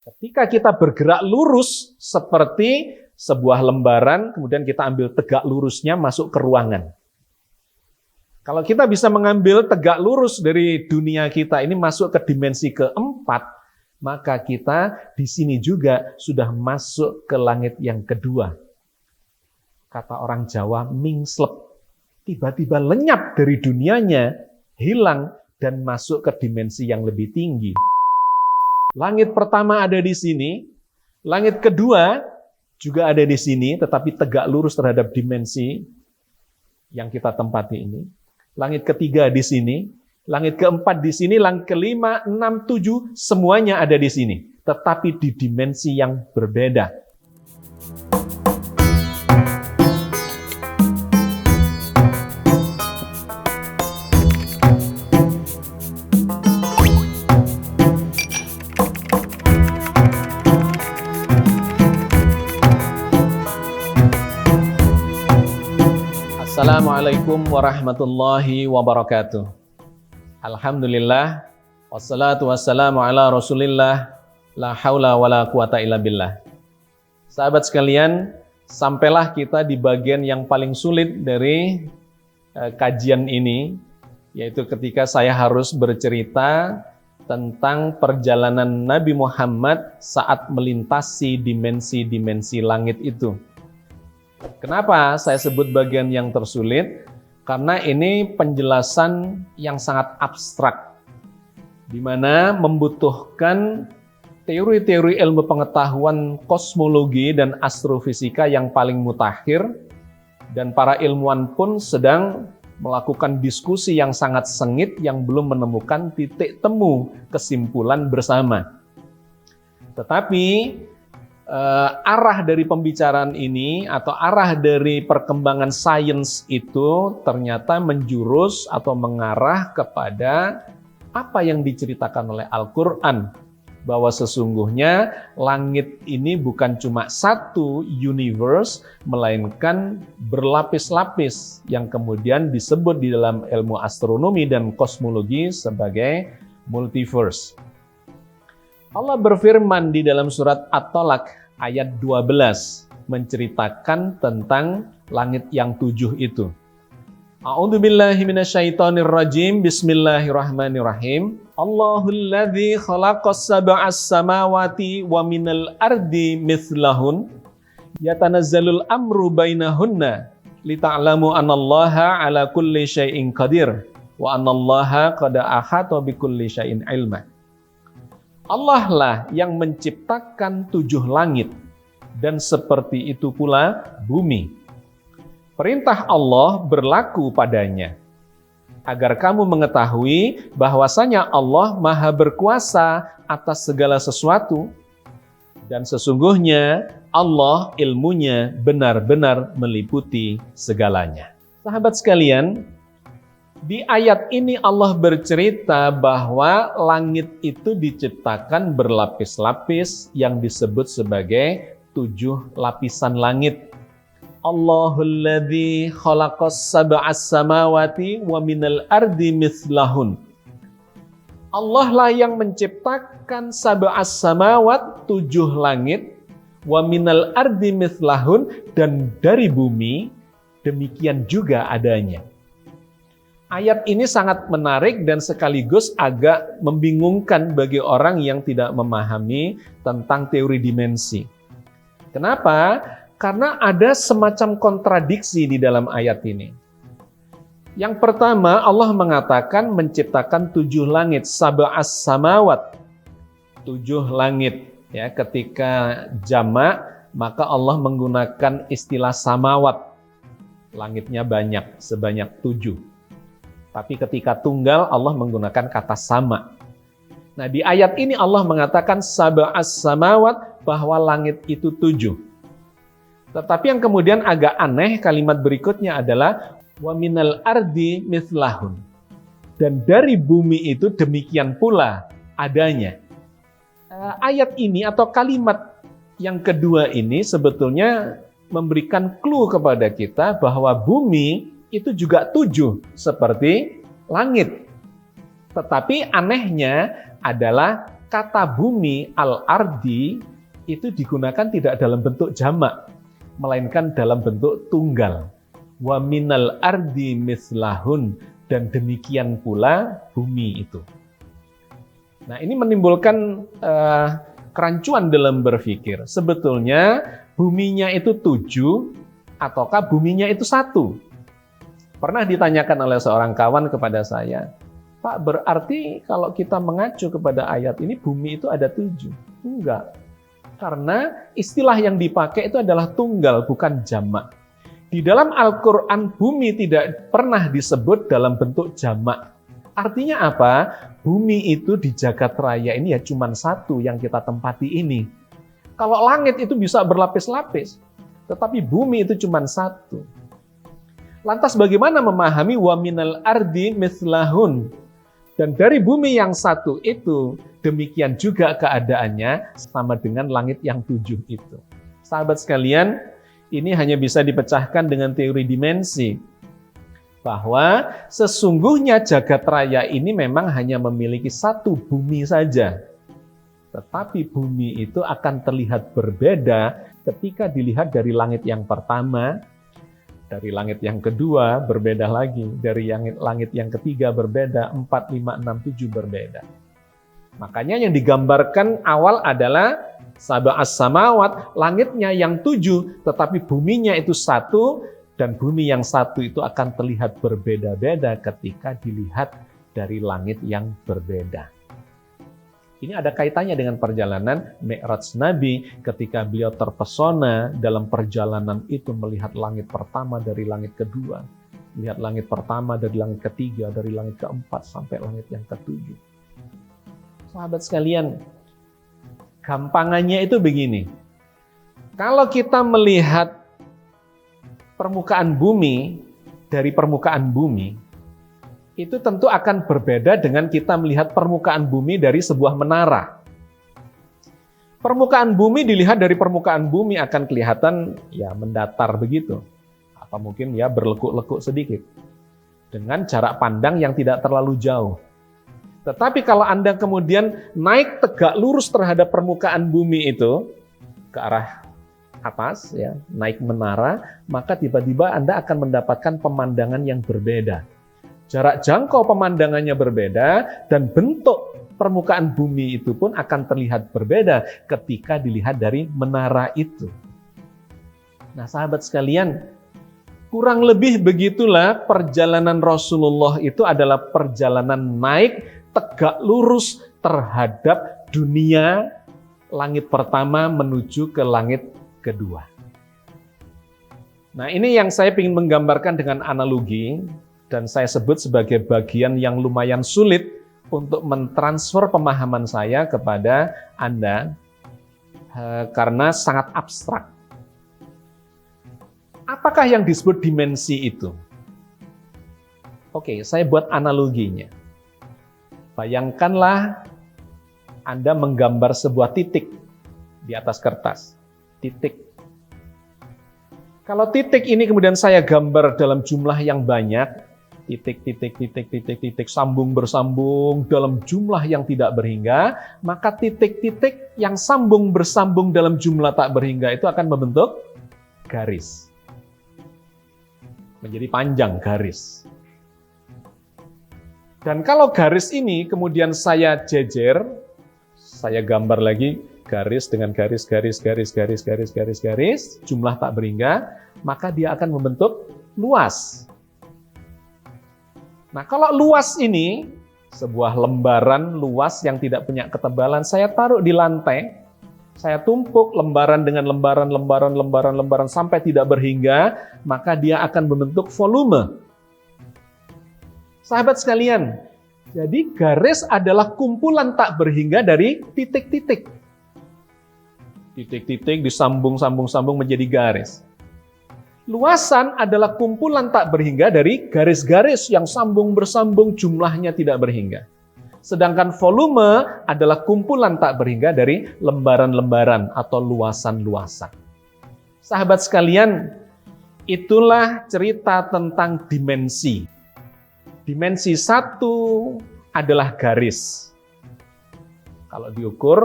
Ketika kita bergerak lurus seperti sebuah lembaran, kemudian kita ambil tegak lurusnya masuk ke ruangan. Kalau kita bisa mengambil tegak lurus dari dunia kita ini masuk ke dimensi keempat, maka kita di sini juga sudah masuk ke langit yang kedua. Kata orang Jawa, mingslep. Tiba-tiba lenyap dari dunianya, hilang, dan masuk ke dimensi yang lebih tinggi. Langit pertama ada di sini, langit kedua juga ada di sini, tetapi tegak lurus terhadap dimensi yang kita tempati ini. Langit ketiga di sini, langit keempat di sini, langit kelima, 6, 7, semuanya ada di sini, tetapi di dimensi yang berbeda. Assalamualaikum warahmatullahi wabarakatuh. Alhamdulillah, wassalatu wassalamu ala rasulillah, la haula wa la quwata illa billah. Sahabat sekalian, sampailah kita di bagian yang paling sulit dari kajian ini, yaitu ketika saya harus bercerita tentang perjalanan Nabi Muhammad saat melintasi dimensi-dimensi langit itu. Kenapa saya sebut bagian yang tersulit? Karena ini penjelasan yang sangat abstrak, di mana membutuhkan teori-teori ilmu pengetahuan kosmologi dan astrofisika yang paling mutakhir, dan para ilmuwan pun sedang melakukan diskusi yang sangat sengit yang belum menemukan titik temu kesimpulan bersama. Tetapi arah dari pembicaraan ini atau arah dari perkembangan sains itu ternyata menjurus atau mengarah kepada apa yang diceritakan oleh Al-Quran, bahwa sesungguhnya langit ini bukan cuma satu universe, melainkan berlapis-lapis yang kemudian disebut di dalam ilmu astronomi dan kosmologi sebagai multiverse. Allah berfirman di dalam surat At-Tolak ayat 12 menceritakan tentang langit yang 7 itu. A'udzubillahi minasyaitonirrajim. Bismillahirrahmanirrahim. Allahul ladzi khalaqas sab'as samawati wa minal ardi mithlahun yatanazzalul amru bainahunna lita'lamu annallaha ala kulli syai'in qadir wa annallaha qad ahata bikulli syai'in ilma. Allah lah yang menciptakan 7 langit, dan seperti itu pula bumi. Perintah Allah berlaku padanya, agar kamu mengetahui bahwasanya Allah Maha Berkuasa atas segala sesuatu, dan sesungguhnya Allah ilmunya benar-benar meliputi segalanya. Sahabat sekalian, di ayat ini Allah bercerita bahwa langit itu diciptakan berlapis-lapis yang disebut sebagai 7 lapisan langit. Allahul ladzi khalaqas sab'as samawati wa minal ardi mithlahun. Allah lah yang menciptakan sab'as samawat, 7 langit, wa minal ardi mithlahun, dan dari bumi demikian juga adanya. Ayat ini sangat menarik dan sekaligus agak membingungkan bagi orang yang tidak memahami tentang teori dimensi. Kenapa? Karena ada semacam kontradiksi di dalam ayat ini. Yang pertama, Allah mengatakan menciptakan 7 langit, sab'as samawat, 7 langit. Ya, ketika jamak, maka Allah menggunakan istilah samawat. Langitnya banyak, sebanyak 7. Tapi ketika tunggal, Allah menggunakan kata sama. Nah, di ayat ini Allah mengatakan sab'as samawat, bahwa langit itu 7. Tetapi yang kemudian agak aneh, kalimat berikutnya adalah wa minal ardi mithlahun. Dan dari bumi itu demikian pula adanya. Ayat ini atau kalimat yang kedua ini sebetulnya memberikan clue kepada kita bahwa bumi itu juga 7 seperti langit. Tetapi anehnya adalah kata bumi al-ardi itu digunakan tidak dalam bentuk jamak, melainkan dalam bentuk tunggal. Wa minal ardi mislahun, dan demikian pula bumi itu. Nah, ini menimbulkan kerancuan dalam berpikir. Sebetulnya buminya itu 7 ataukah buminya itu 1? Pernah ditanyakan oleh seorang kawan kepada saya, Pak, berarti kalau kita mengacu kepada ayat ini bumi itu ada 7? Enggak. Karena istilah yang dipakai itu adalah tunggal, bukan jamak. Di dalam Al-Quran, bumi tidak pernah disebut dalam bentuk jamak. Artinya apa? Bumi itu di jagat raya ini ya cuma 1 yang kita tempati ini. Kalau langit itu bisa berlapis-lapis, tetapi bumi itu cuma 1. Lantas bagaimana memahami wa minal ardi mislahun? Dan dari bumi yang 1 itu, demikian juga keadaannya sama dengan langit yang 7 itu. Sahabat sekalian, ini hanya bisa dipecahkan dengan teori dimensi. Bahwa sesungguhnya jagat raya ini memang hanya memiliki 1 bumi saja. Tetapi bumi itu akan terlihat berbeda ketika dilihat dari langit yang pertama, dari langit yang kedua berbeda lagi, dari langit yang ketiga berbeda, 4, 5, 6, 7 berbeda. Makanya yang digambarkan awal adalah sab'as samawat, langitnya yang 7, tetapi buminya itu 1, dan bumi yang 1 itu akan terlihat berbeda-beda ketika dilihat dari langit yang berbeda. Ini ada kaitannya dengan perjalanan Mi'raj Nabi ketika beliau terpesona dalam perjalanan itu melihat langit pertama dari langit kedua, melihat langit pertama dari langit ketiga, dari langit keempat sampai langit yang ketujuh. Sahabat sekalian, gampangannya itu begini. Kalau kita melihat permukaan bumi dari permukaan bumi, itu tentu akan berbeda dengan kita melihat permukaan bumi dari sebuah menara. Permukaan bumi dilihat dari permukaan bumi akan kelihatan ya mendatar begitu. Atau mungkin ya berlekuk-lekuk sedikit. Dengan jarak pandang yang tidak terlalu jauh. Tetapi kalau Anda kemudian naik tegak lurus terhadap permukaan bumi itu ke arah atas, ya, naik menara, maka tiba-tiba Anda akan mendapatkan pemandangan yang berbeda. Jarak jangkau pemandangannya berbeda, dan bentuk permukaan bumi itu pun akan terlihat berbeda ketika dilihat dari menara itu. Nah, sahabat sekalian, kurang lebih begitulah perjalanan Rasulullah itu adalah perjalanan naik tegak lurus terhadap dunia langit pertama menuju ke langit kedua. Nah, ini yang saya ingin menggambarkan dengan analogi, dan saya sebut sebagai bagian yang lumayan sulit untuk mentransfer pemahaman saya kepada Anda, karena sangat abstrak. Apakah yang disebut dimensi itu? Oke, saya buat analoginya. Bayangkanlah Anda menggambar sebuah titik di atas kertas. Titik. Kalau titik ini kemudian saya gambar dalam jumlah yang banyak, titik, sambung bersambung dalam jumlah yang tidak berhingga, maka titik-titik yang sambung bersambung dalam jumlah tak berhingga itu akan membentuk garis. Menjadi panjang garis. Dan kalau garis ini kemudian saya jejer, saya gambar lagi garis dengan garis, jumlah tak berhingga, maka dia akan membentuk luas. Nah, kalau luas ini, sebuah lembaran luas yang tidak punya ketebalan, saya taruh di lantai, saya tumpuk lembaran dengan lembaran sampai tidak berhingga, maka dia akan membentuk volume. Sahabat sekalian, jadi garis adalah kumpulan tak berhingga dari titik-titik. Titik-titik disambung-sambung menjadi garis. Luasan adalah kumpulan tak berhingga dari garis-garis yang sambung bersambung jumlahnya tidak berhingga. Sedangkan volume adalah kumpulan tak berhingga dari lembaran-lembaran atau luasan-luasan. Sahabat sekalian, itulah cerita tentang dimensi. Dimensi 1 adalah garis. Kalau diukur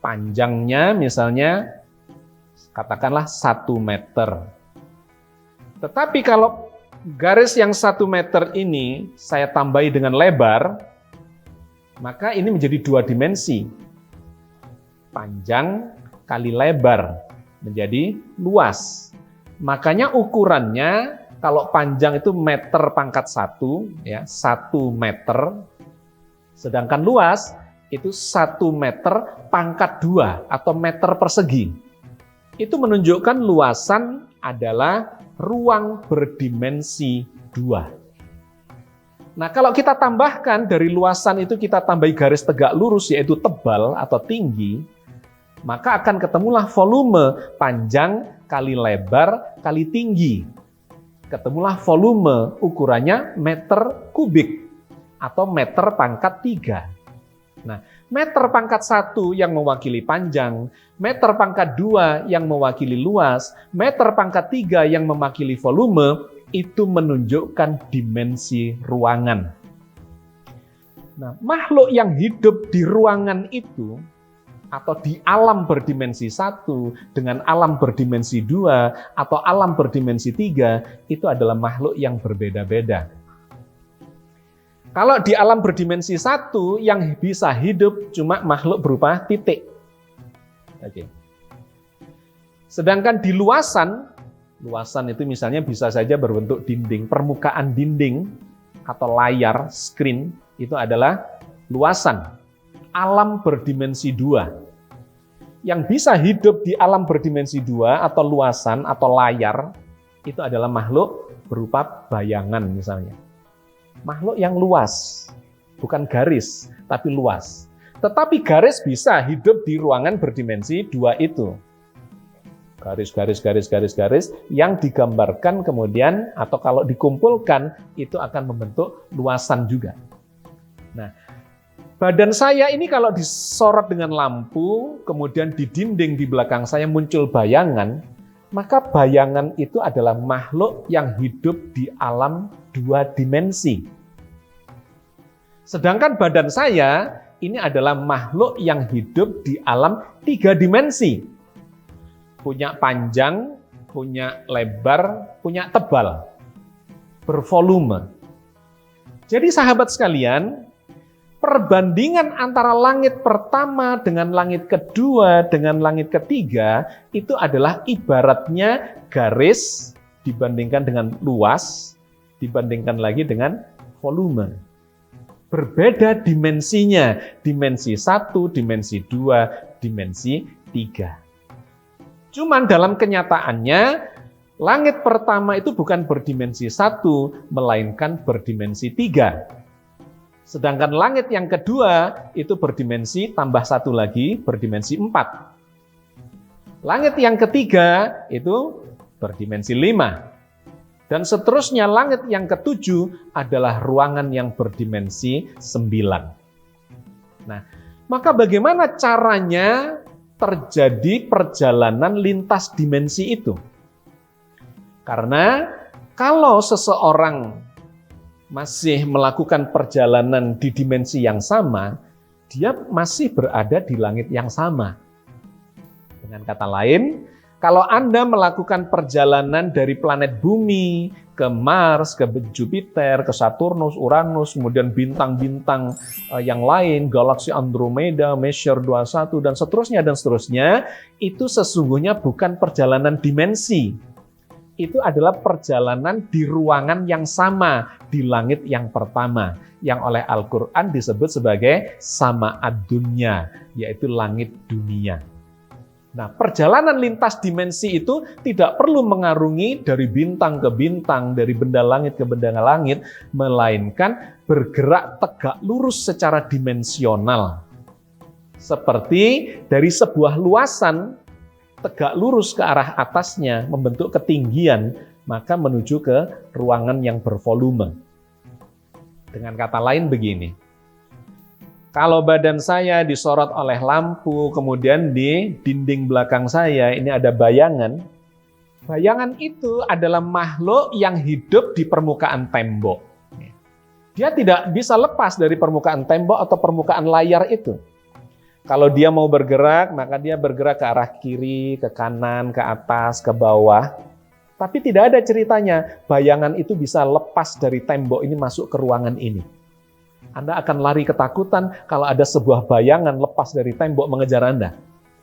panjangnya misalnya katakanlah 1 meter. Tetapi kalau garis yang 1 meter ini saya tambahi dengan lebar, maka ini menjadi 2 dimensi. Panjang kali lebar menjadi luas. Makanya ukurannya kalau panjang itu meter pangkat 1, ya, 1 meter. Sedangkan luas itu 1 meter pangkat 2 atau meter persegi. Itu menunjukkan luasan adalah ruang berdimensi 2. Nah, kalau kita tambahkan dari luasan itu kita tambahi garis tegak lurus yaitu tebal atau tinggi, maka akan ketemulah volume panjang kali lebar kali tinggi. Ketemulah volume ukurannya meter kubik atau meter pangkat 3. Nah, meter pangkat 1 yang mewakili panjang, meter pangkat 2 yang mewakili luas, meter pangkat 3 yang mewakili volume, itu menunjukkan dimensi ruangan. Nah, makhluk yang hidup di ruangan itu, atau di alam berdimensi 1 dengan alam berdimensi 2 atau alam berdimensi 3 itu adalah makhluk yang berbeda-beda. Kalau di alam berdimensi 1 yang bisa hidup cuma makhluk berupa titik. Oke. Sedangkan di luasan itu misalnya bisa saja berbentuk dinding, permukaan dinding atau layar, screen, itu adalah luasan. Alam berdimensi 2. Yang bisa hidup di alam berdimensi 2 atau luasan atau layar itu adalah makhluk berupa bayangan misalnya. Makhluk yang luas, bukan garis, tapi luas. Tetapi garis bisa hidup di ruangan berdimensi 2 itu. Garis yang digambarkan kemudian atau kalau dikumpulkan itu akan membentuk luasan juga. Nah, badan saya ini kalau disorot dengan lampu, kemudian di dinding di belakang saya muncul bayangan, maka bayangan itu adalah makhluk yang hidup di alam 2 dimensi. Sedangkan badan saya ini adalah makhluk yang hidup di alam 3 dimensi. Punya panjang, punya lebar, punya tebal, bervolume. Jadi sahabat sekalian, perbandingan antara langit pertama dengan langit kedua dengan langit ketiga itu adalah ibaratnya garis dibandingkan dengan luas, dibandingkan lagi dengan volume. Berbeda dimensinya, dimensi 1, dimensi 2, dimensi 3. Cuman dalam kenyataannya, langit pertama itu bukan berdimensi 1, melainkan berdimensi 3. Sedangkan langit yang kedua itu berdimensi tambah 1 lagi, berdimensi 4. Langit yang ketiga itu berdimensi 5. Dan seterusnya langit yang ketujuh adalah ruangan yang berdimensi 9. Nah, maka bagaimana caranya terjadi perjalanan lintas dimensi itu? Karena kalau seseorang masih melakukan perjalanan di dimensi yang sama, dia masih berada di langit yang sama. Dengan kata lain, kalau Anda melakukan perjalanan dari planet Bumi ke Mars, ke Jupiter, ke Saturnus, Uranus, kemudian bintang-bintang yang lain, galaksi Andromeda, Messier 21, dan seterusnya, itu sesungguhnya bukan perjalanan dimensi. Itu adalah perjalanan di ruangan yang sama, di langit yang pertama, yang oleh Al-Quran disebut sebagai sama'ad dunya, yaitu langit dunia. Nah, perjalanan lintas dimensi itu tidak perlu mengarungi dari bintang ke bintang, dari benda langit ke benda langit, melainkan bergerak tegak lurus secara dimensional. Seperti dari sebuah luasan, tegak lurus ke arah atasnya, membentuk ketinggian, maka menuju ke ruangan yang bervolume. Dengan kata lain begini, kalau badan saya disorot oleh lampu, kemudian di dinding belakang saya ini ada bayangan. Bayangan itu adalah makhluk yang hidup di permukaan tembok. Dia tidak bisa lepas dari permukaan tembok atau permukaan layar itu. Kalau dia mau bergerak, maka dia bergerak ke arah kiri, ke kanan, ke atas, ke bawah. Tapi tidak ada ceritanya, bayangan itu bisa lepas dari tembok ini masuk ke ruangan ini. Anda akan lari ketakutan kalau ada sebuah bayangan lepas dari tembok mengejar Anda.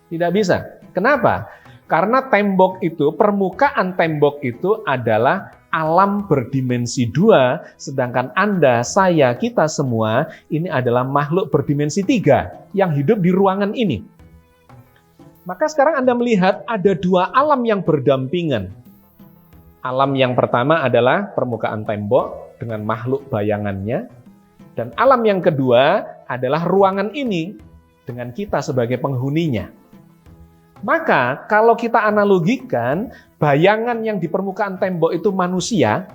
Tidak bisa. Kenapa? Karena tembok itu, permukaan tembok itu adalah alam berdimensi 2, sedangkan Anda, saya, kita semua, ini adalah makhluk berdimensi 3 yang hidup di ruangan ini. Maka sekarang Anda melihat ada 2 alam yang berdampingan. Alam yang pertama adalah permukaan tembok dengan makhluk bayangannya, dan alam yang kedua adalah ruangan ini dengan kita sebagai penghuninya. Maka kalau kita analogikan bayangan yang di permukaan tembok itu manusia,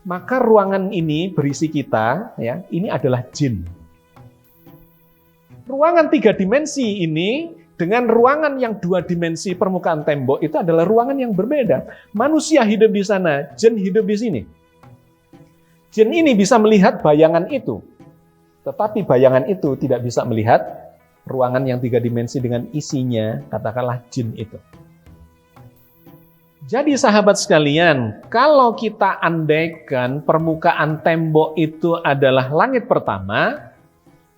maka ruangan ini berisi kita, ya, ini adalah jin. Ruangan 3 dimensi ini dengan ruangan yang 2 dimensi permukaan tembok itu adalah ruangan yang berbeda. Manusia hidup di sana, jin hidup di sini. Jin ini bisa melihat bayangan itu, tetapi bayangan itu tidak bisa melihat ruangan yang 3 dimensi dengan isinya, katakanlah jin itu. Jadi sahabat sekalian, kalau kita andaikan permukaan tembok itu adalah langit pertama,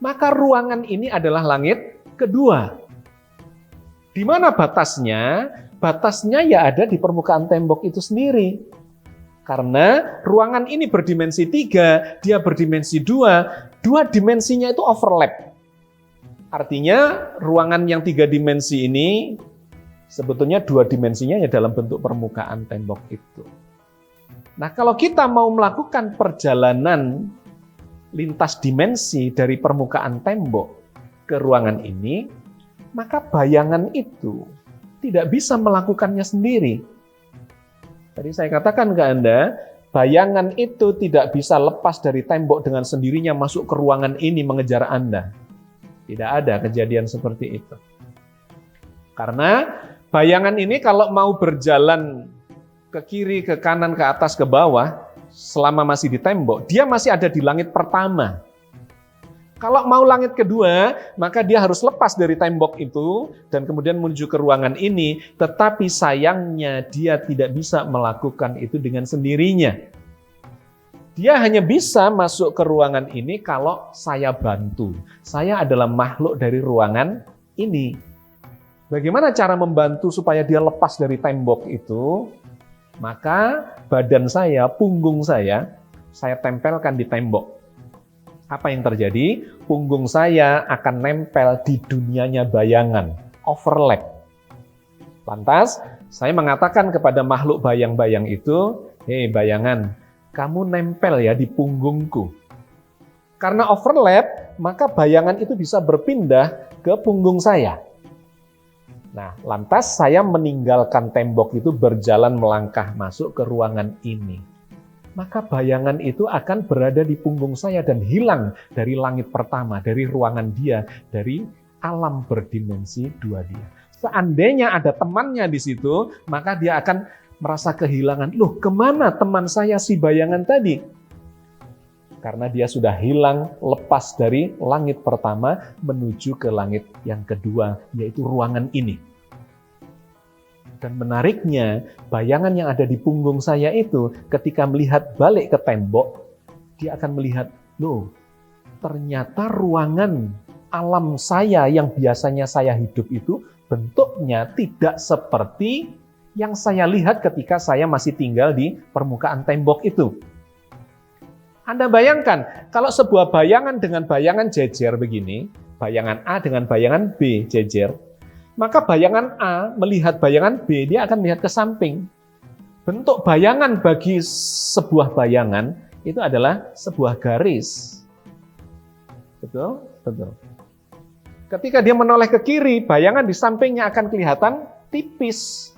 maka ruangan ini adalah langit kedua. Di mana batasnya? Batasnya ya ada di permukaan tembok itu sendiri. Karena ruangan ini berdimensi 3, dia berdimensi 2, 2 dimensinya itu overlap. Artinya ruangan yang 3 dimensi ini sebetulnya 2 dimensinya ya dalam bentuk permukaan tembok itu. Nah, kalau kita mau melakukan perjalanan lintas dimensi dari permukaan tembok ke ruangan ini, maka bayangan itu tidak bisa melakukannya sendiri. Tadi saya katakan ke Anda, bayangan itu tidak bisa lepas dari tembok dengan sendirinya masuk ke ruangan ini mengejar Anda. Tidak ada kejadian seperti itu. Karena bayangan ini kalau mau berjalan ke kiri, ke kanan, ke atas, ke bawah, selama masih di tembok, dia masih ada di langit pertama. Kalau mau langit kedua, maka dia harus lepas dari tembok itu dan kemudian menuju ke ruangan ini, tetapi sayangnya dia tidak bisa melakukan itu dengan sendirinya. Dia hanya bisa masuk ke ruangan ini kalau saya bantu. Saya adalah makhluk dari ruangan ini. Bagaimana cara membantu supaya dia lepas dari tembok itu? Maka badan saya, punggung saya tempelkan di tembok. Apa yang terjadi? Punggung saya akan nempel di dunianya bayangan, overlap. Lantas, saya mengatakan kepada makhluk bayang-bayang itu, hei bayangan, kamu nempel ya di punggungku. Karena overlap, maka bayangan itu bisa berpindah ke punggung saya. Nah, lantas saya meninggalkan tembok itu berjalan melangkah masuk ke ruangan ini. Maka bayangan itu akan berada di punggung saya dan hilang dari langit pertama, dari ruangan dia, dari alam berdimensi 2 dia. Seandainya ada temannya di situ, maka dia akan merasa kehilangan. Loh, kemana teman saya si bayangan tadi? Karena dia sudah hilang, lepas dari langit pertama menuju ke langit yang kedua, yaitu ruangan ini. Dan menariknya, bayangan yang ada di punggung saya itu, ketika melihat balik ke tembok, dia akan melihat, loh, ternyata ruangan alam saya yang biasanya saya hidup itu bentuknya tidak seperti yang saya lihat ketika saya masih tinggal di permukaan tembok itu. Anda bayangkan, kalau sebuah bayangan dengan bayangan jejer begini, bayangan A dengan bayangan B jejer, maka bayangan A melihat bayangan B, dia akan melihat ke samping. Bentuk bayangan bagi sebuah bayangan itu adalah sebuah garis. Betul? Betul. Ketika dia menoleh ke kiri, bayangan di sampingnya akan kelihatan tipis,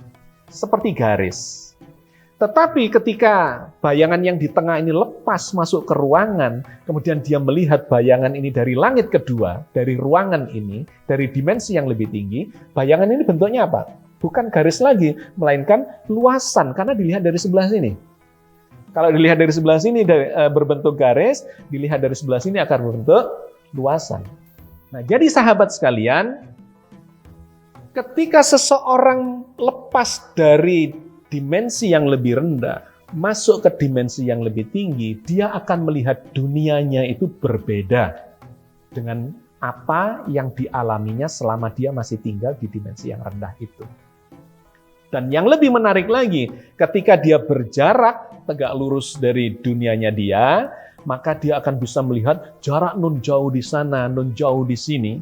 seperti garis. Tetapi ketika bayangan yang di tengah ini lepas masuk ke ruangan, kemudian dia melihat bayangan ini dari langit kedua, dari ruangan ini, dari dimensi yang lebih tinggi, bayangan ini bentuknya apa? Bukan garis lagi, melainkan luasan, karena dilihat dari sebelah sini. Kalau dilihat dari sebelah sini berbentuk garis, dilihat dari sebelah sini akan berbentuk luasan. Nah, jadi sahabat sekalian, ketika seseorang lepas dari dimensi yang lebih rendah, masuk ke dimensi yang lebih tinggi, dia akan melihat dunianya itu berbeda dengan apa yang dialaminya selama dia masih tinggal di dimensi yang rendah itu. Dan yang lebih menarik lagi, ketika dia berjarak tegak lurus dari dunianya dia, maka dia akan bisa melihat jarak nun jauh di sana, nun jauh di sini,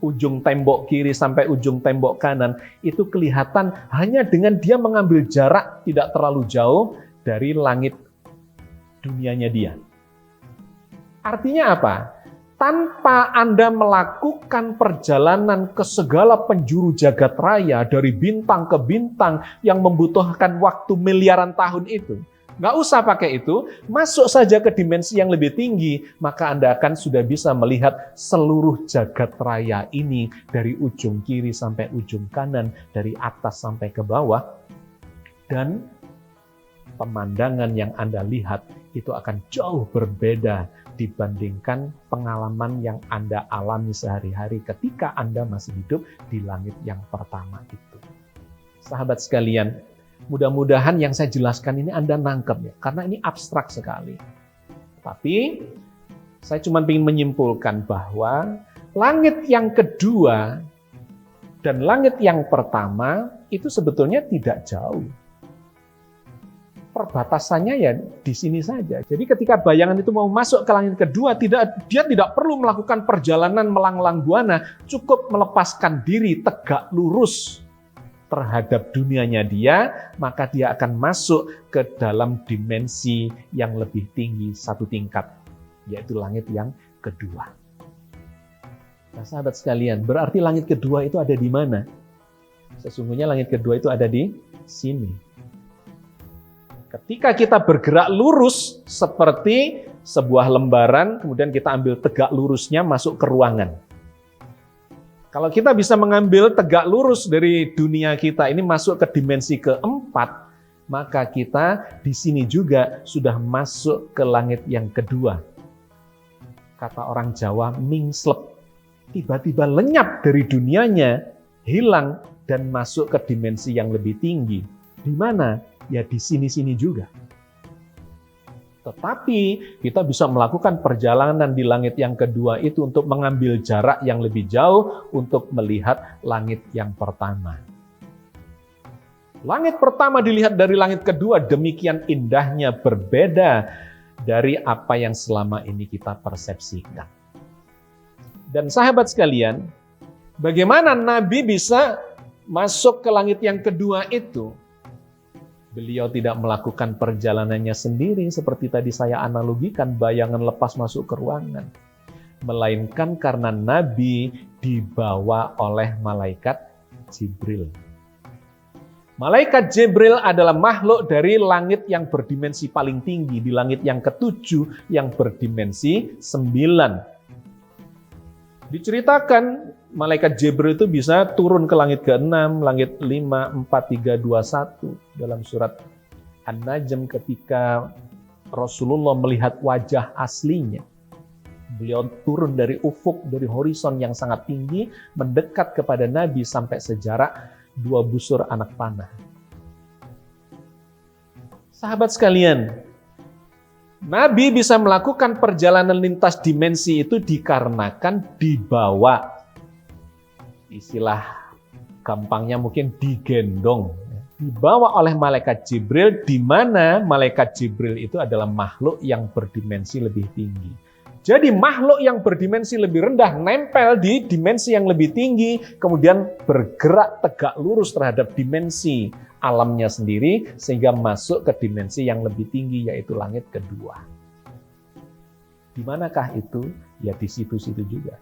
ujung tembok kiri sampai ujung tembok kanan, itu kelihatan hanya dengan dia mengambil jarak tidak terlalu jauh dari langit dunianya dia. Artinya apa? Tanpa Anda melakukan perjalanan ke segala penjuru jagat raya, dari bintang ke bintang yang membutuhkan waktu miliaran tahun itu, nggak usah pakai itu, masuk saja ke dimensi yang lebih tinggi, maka Anda akan sudah bisa melihat seluruh jagat raya ini dari ujung kiri sampai ujung kanan, dari atas sampai ke bawah, dan pemandangan yang Anda lihat itu akan jauh berbeda dibandingkan pengalaman yang Anda alami sehari-hari ketika Anda masih hidup di langit yang pertama itu. Sahabat sekalian, mudah-mudahan yang saya jelaskan ini Anda nangkep ya, karena ini abstrak sekali. Tapi saya cuma ingin menyimpulkan bahwa langit yang kedua dan langit yang pertama itu sebetulnya tidak jauh. Perbatasannya ya di sini saja. Jadi ketika bayangan itu mau masuk ke langit kedua, dia tidak perlu melakukan perjalanan melanglang buana, cukup melepaskan diri tegak lurus terhadap dunianya dia, maka dia akan masuk ke dalam dimensi yang lebih tinggi satu tingkat, yaitu langit yang kedua. Nah, sahabat sekalian, berarti langit kedua itu ada di mana? Sesungguhnya langit kedua itu ada di sini. Ketika kita bergerak lurus seperti sebuah lembaran, kemudian kita ambil tegak lurusnya masuk ke ruangan. Kalau kita bisa mengambil tegak lurus dari dunia kita ini masuk ke dimensi keempat, maka kita di sini juga sudah masuk ke langit yang kedua. Kata orang Jawa, mingslep. Tiba-tiba lenyap dari dunianya, hilang dan masuk ke dimensi yang lebih tinggi. Di mana? Ya di sini-sini juga. Tetapi kita bisa melakukan perjalanan di langit yang kedua itu untuk mengambil jarak yang lebih jauh untuk melihat langit yang pertama. Langit pertama dilihat dari langit kedua demikian indahnya, berbeda dari apa yang selama ini kita persepsikan. Dan sahabat sekalian, bagaimana Nabi bisa masuk ke langit yang kedua itu? Beliau tidak melakukan perjalanannya sendiri seperti tadi saya analogikan bayangan lepas masuk ke ruangan. Melainkan karena Nabi dibawa oleh malaikat Jibril. Malaikat Jibril adalah makhluk dari langit yang berdimensi paling tinggi, di langit yang ketujuh yang berdimensi 9. Diceritakan malaikat Jibril itu bisa turun ke langit ke-6, langit 5, 4, 3, 2, 1. Dalam surat An-Najm ketika Rasulullah melihat wajah aslinya. Beliau turun dari ufuk, dari horizon yang sangat tinggi, mendekat kepada Nabi sampai sejarak 2 busur anak panah. Sahabat sekalian, Nabi bisa melakukan perjalanan lintas dimensi itu dikarenakan dibawa. Istilah gampangnya mungkin digendong. Dibawa oleh malaikat Jibril, di mana malaikat Jibril itu adalah makhluk yang berdimensi lebih tinggi. Jadi makhluk yang berdimensi lebih rendah nempel di dimensi yang lebih tinggi, kemudian bergerak tegak lurus terhadap dimensi alamnya sendiri, sehingga masuk ke dimensi yang lebih tinggi, yaitu langit kedua. Di manakah itu? Ya di situ-situ juga.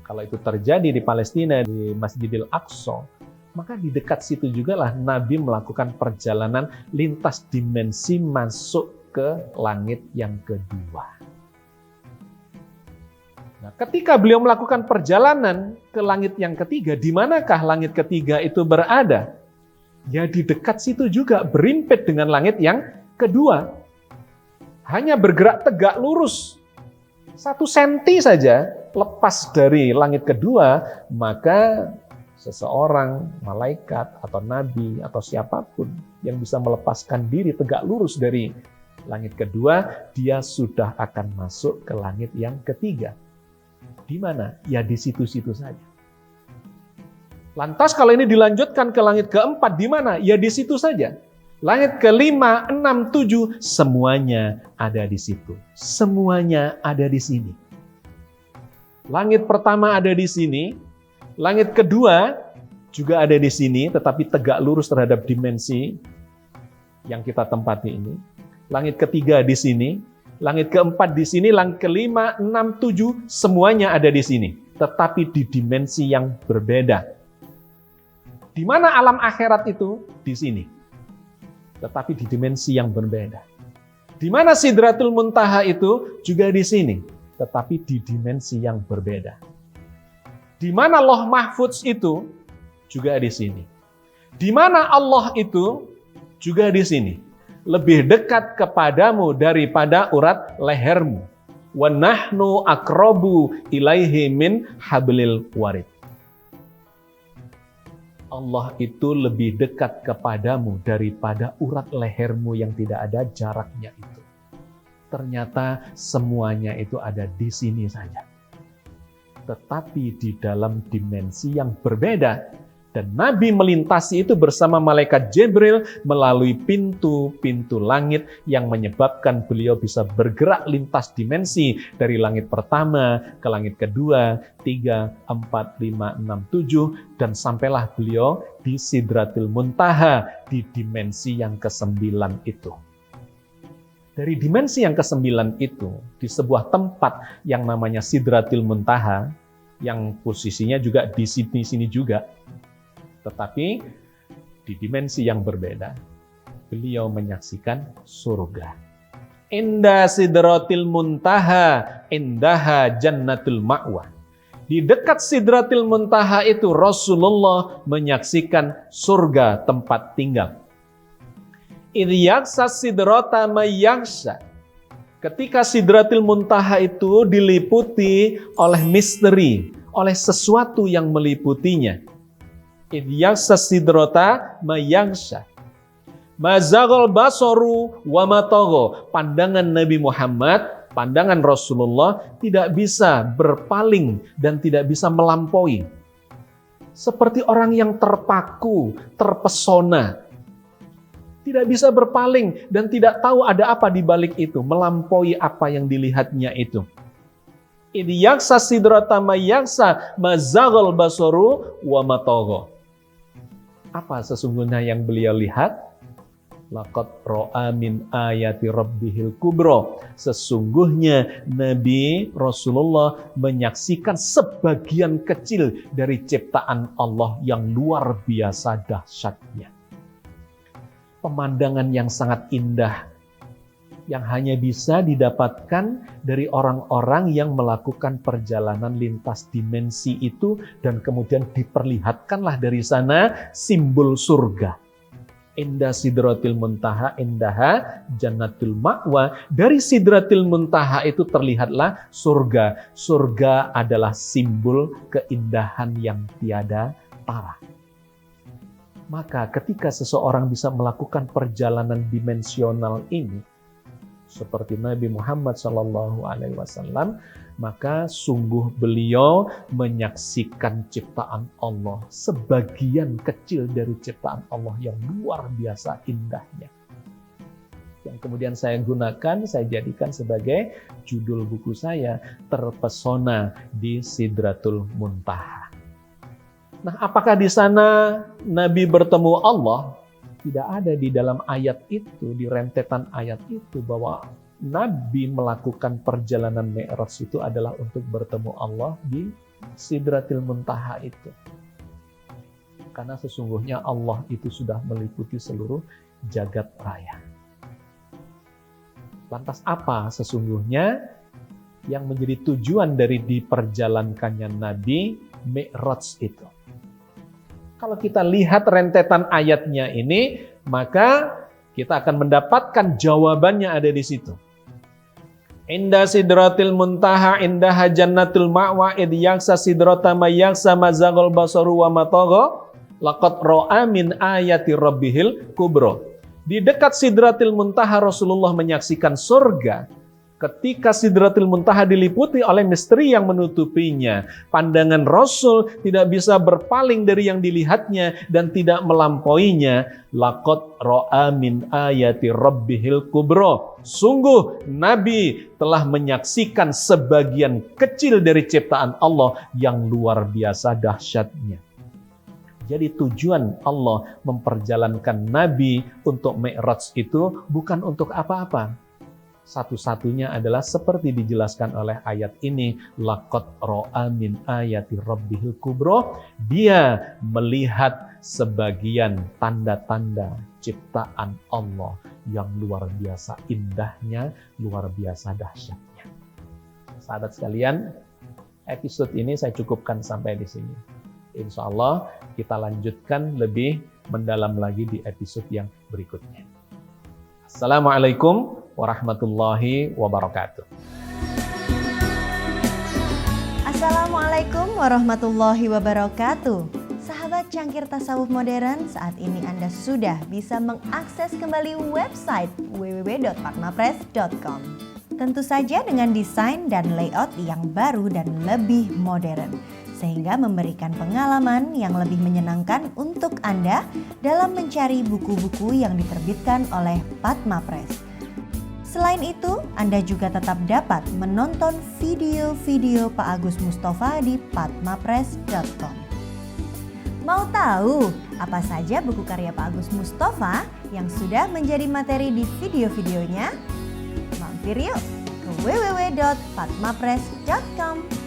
Kalau itu terjadi di Palestina, di Masjidil Aqsa, maka di dekat situ juga lah Nabi melakukan perjalanan lintas dimensi masuk ke langit yang kedua. Nah, ketika beliau melakukan perjalanan ke langit yang ketiga, di manakah langit ketiga itu berada? Ya di dekat situ juga, berimpit dengan langit yang kedua. Hanya bergerak tegak lurus. 1 senti saja lepas dari langit kedua, maka seseorang, malaikat, atau nabi, atau siapapun yang bisa melepaskan diri tegak lurus dari langit kedua, dia sudah akan masuk ke langit yang ketiga. Di mana? Ya di situ-situ saja. Lantas kalau ini dilanjutkan ke langit keempat, di mana? Ya di situ saja. Langit kelima, enam, tujuh, semuanya ada di situ. Semuanya ada di sini. Langit pertama ada di sini, langit kedua juga ada di sini, tetapi tegak lurus terhadap dimensi yang kita tempati ini. Langit ketiga di sini, langit keempat di sini, langit kelima, enam, tujuh, semuanya ada di sini. Tetapi di dimensi yang berbeda. Di mana alam akhirat itu? Di sini. Tetapi di dimensi yang berbeda. Di mana Sidratul Muntaha itu? Juga di sini. Tetapi di dimensi yang berbeda. Di mana Lauh Mahfudz itu? Juga di sini. Di mana Allah itu? Juga di sini. Lebih dekat kepadamu daripada urat lehermu. Wa nahnu aqrabu ilaihi min hablil warid. Allah itu lebih dekat kepadamu daripada urat lehermu yang tidak ada jaraknya itu. Ternyata semuanya itu ada di sini saja. Tetapi di dalam dimensi yang berbeda. Dan Nabi melintasi itu bersama malaikat Jibril melalui pintu-pintu langit yang menyebabkan beliau bisa bergerak lintas dimensi dari langit pertama ke langit kedua, 3, 4, 5, 6, 7, dan sampailah beliau di Sidratul Muntaha di dimensi yang ke-9 itu. Dari dimensi yang ke-9 itu, di sebuah tempat yang namanya Sidratul Muntaha, yang posisinya juga di sini juga, tetapi di dimensi yang berbeda, beliau menyaksikan surga. Inda Sidratil Muntaha, indaha Jannatul Ma'wa. Di dekat Sidratil Muntaha itu Rasulullah menyaksikan surga tempat tinggal. Idh yaghsha sidrata may yaghsha. Ketika Sidratil Muntaha itu diliputi oleh misteri, oleh sesuatu yang meliputinya. Idh yaghsha sidrata may yaghsha. Mazaghal basaru wa ma tagha. Pandangan Nabi Muhammad, pandangan Rasulullah tidak bisa berpaling dan tidak bisa melampaui. Seperti orang yang terpaku, terpesona. Tidak bisa berpaling dan tidak tahu ada apa di balik itu, melampaui apa yang dilihatnya itu. Idh yaghsha sidrata may yaghsha, mazaghal basaru wa ma tagha. Apa sesungguhnya yang beliau lihat? Laqad ra'a min ayati rabbihil kubra. Sesungguhnya Nabi Rasulullah menyaksikan sebagian kecil dari ciptaan Allah yang luar biasa dahsyatnya. Pemandangan yang sangat indah yang hanya bisa didapatkan dari orang-orang yang melakukan perjalanan lintas dimensi itu dan kemudian diperlihatkanlah dari sana simbol surga. Inda Sidratil Muntaha, indaha Jannatul Ma'wa. Dari Sidratil Muntaha itu terlihatlah surga. Surga adalah simbol keindahan yang tiada tara. Maka ketika seseorang bisa melakukan perjalanan dimensional ini, seperti Nabi Muhammad SAW, maka sungguh beliau menyaksikan ciptaan Allah, sebagian kecil dari ciptaan Allah yang luar biasa indahnya. Yang kemudian saya gunakan, saya jadikan sebagai judul buku saya, Terpesona di Sidratul Muntaha. Nah, apakah di sana Nabi bertemu Allah? Tidak ada di dalam ayat itu, di rentetan ayat itu, bahwa Nabi melakukan perjalanan Mi'raj itu adalah untuk bertemu Allah di Sidratil Muntaha itu. Karena sesungguhnya Allah itu sudah meliputi seluruh jagat raya. Lantas apa sesungguhnya yang menjadi tujuan dari diperjalankannya Nabi Mi'raj itu? Kalau kita lihat rentetan ayatnya ini, maka kita akan mendapatkan jawabannya ada di situ. Inda sidratil muntaha indaha jannatul ma'wa id yaksa sidrata ma yaksa mazagol basaru wa matagha laqad ra'a min ayati rabbihil kubra. Di dekat sidratil muntaha Rasulullah menyaksikan surga. Ketika sidratil muntaha diliputi oleh misteri yang menutupinya, pandangan Rasul tidak bisa berpaling dari yang dilihatnya dan tidak melampauinya. Laqad ra'a min ayati rabbihil kubra. Sungguh Nabi telah menyaksikan sebagian kecil dari ciptaan Allah yang luar biasa dahsyatnya. Jadi tujuan Allah memperjalankan Nabi untuk Mi'raj itu bukan untuk apa-apa. Satu-satunya adalah seperti dijelaskan oleh ayat ini, laqad ra'a min ayati rabbihil kubra. Dia melihat sebagian tanda-tanda ciptaan Allah yang luar biasa indahnya, luar biasa dahsyatnya. Sahabat sekalian, episode ini saya cukupkan sampai di sini. Insya Allah kita lanjutkan lebih mendalam lagi di episode yang berikutnya. Assalamualaikum warahmatullahi wabarakatuh. Assalamualaikum warahmatullahi wabarakatuh. Sahabat Cangkir Tasawuf Modern, saat ini Anda sudah bisa mengakses kembali website www.fatmapress.com. Tentu saja dengan desain dan layout yang baru dan lebih modern, sehingga memberikan pengalaman yang lebih menyenangkan untuk Anda dalam mencari buku-buku yang diterbitkan oleh Fatma Press. Selain itu, Anda juga tetap dapat menonton video-video Pak Agus Mustafa di fatmapress.com. Mau tahu apa saja buku karya Pak Agus Mustafa yang sudah menjadi materi di video-videonya? Mampir yuk ke www.fatmapress.com.